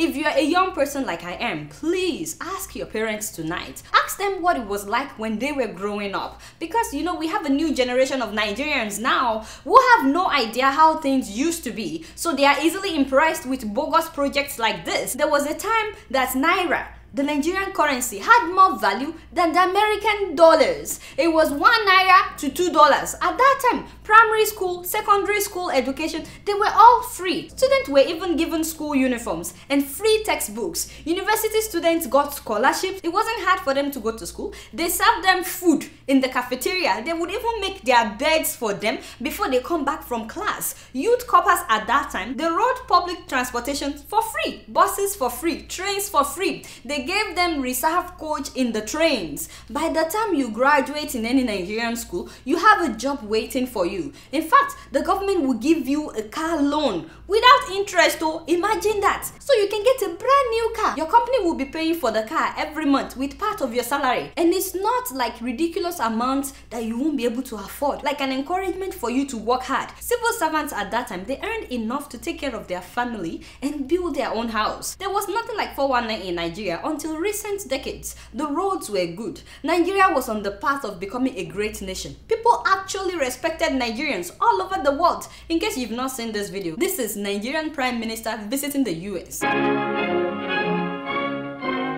If you're a young person like I am, please ask your parents tonight. Ask them what it was like when they were growing up. Because you know, we have a new generation of Nigerians now who have no idea how things used to be. So they are easily impressed with bogus projects like this. There was a time that Naira, the Nigerian currency, had more value than the American dollars. It was 1 naira to $2. At that time, primary school, secondary school education, they were all free. Students were even given school uniforms and free textbooks. University students got scholarships. It wasn't hard for them to go to school. They served them food in the cafeteria. They would even make their beds for them before they come back from class. Youth corpers at that time, they rode public transportation for free. Buses for free, trains for free. They gave them reserve coach in the trains. By the time you graduate in any Nigerian school, you have a job waiting for you. In fact, the government will give you a car loan without interest. Oh, imagine that. So you can get a brand new car. Your company will be paying for the car every month with part of your salary. And it's not like ridiculous amounts that you won't be able to afford. Like an encouragement for you to work hard. Civil servants at that time, they earned enough to take care of their family and build their own house. There was nothing like 419 in Nigeria until recent decades. The roads were good. Nigeria was on the path of becoming a great nation. People actually respected Nigerians all over the world. In case you've not seen this video, this is Nigerian Prime Minister visiting the US.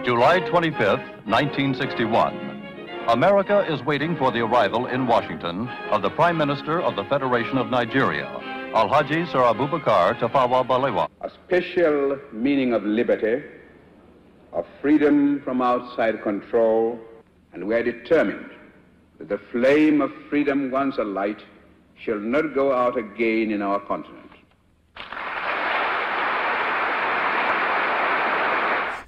July 25th, 1961. America is waiting for the arrival in Washington of the Prime Minister of the Federation of Nigeria, Alhaji Sir Abubakar Tafawa Balewa. A special meaning of liberty, of freedom from outside control, and we are determined that the flame of freedom, once alight, shall not go out again in our continent.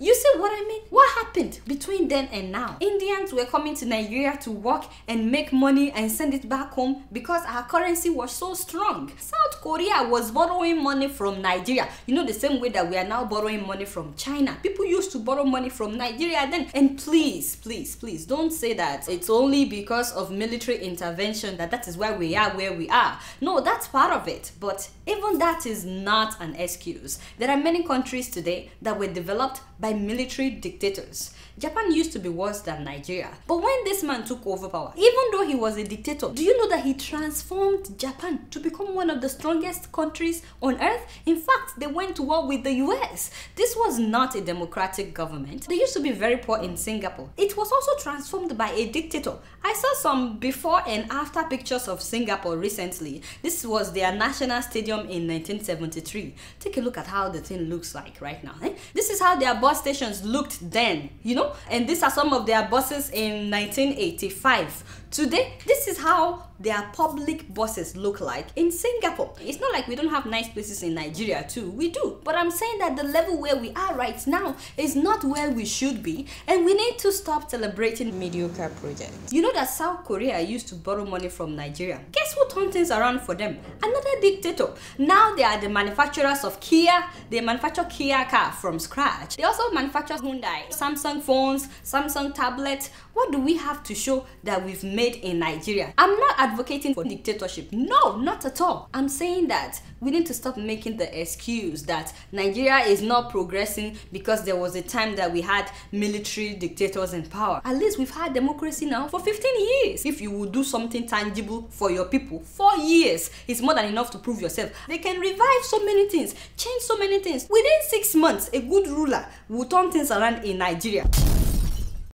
You see what I mean? What happened between then and now? Indians were coming to Nigeria to work and make money and send it back home because our currency was so strong. South Korea was borrowing money from Nigeria. You know, the same way that we are now borrowing money from China. People used to borrow money from Nigeria then. And please, please, please don't say that it's only because of military intervention that is why we are where we are. No, that's part of it. But even that is not an excuse. There are many countries today that were developed by military dictators. Japan used to be worse than Nigeria. But when this man took over power, even though he was a dictator, do you know that he transformed Japan to become one of the strongest countries on earth? In fact, they went to war with the US. This was not a democratic government. They used to be very poor in Singapore. It was also transformed by a dictator. I saw some before and after pictures of Singapore recently. This was their national stadium in 1973. Take a look at how the thing looks like right now. This is how their bus stations looked then, you know, and these are some of their buses in 1985. Today, this is how their public buses look like in Singapore. It's not like we don't have nice places in Nigeria too. We do. But I'm saying that the level where we are right now is not where we should be, and we need to stop celebrating mediocre projects. You know that South Korea used to borrow money from Nigeria. Guess who turned things around for them? Another dictator. Now they are the manufacturers of Kia. They manufacture Kia car from scratch. They also manufacture Hyundai, Samsung phones, Samsung tablets. What do we have to show that we've made in Nigeria? I'm not advocating for dictatorship. No, not at all. I'm saying that we need to stop making the excuse that Nigeria is not progressing because there was a time that we had military dictators in power. At least we've had democracy now for 15 years. If you will do something tangible for your people, 4 years is more than enough to prove yourself. They can revive so many things, change so many things. Within 6 months, a good ruler will turn things around in Nigeria.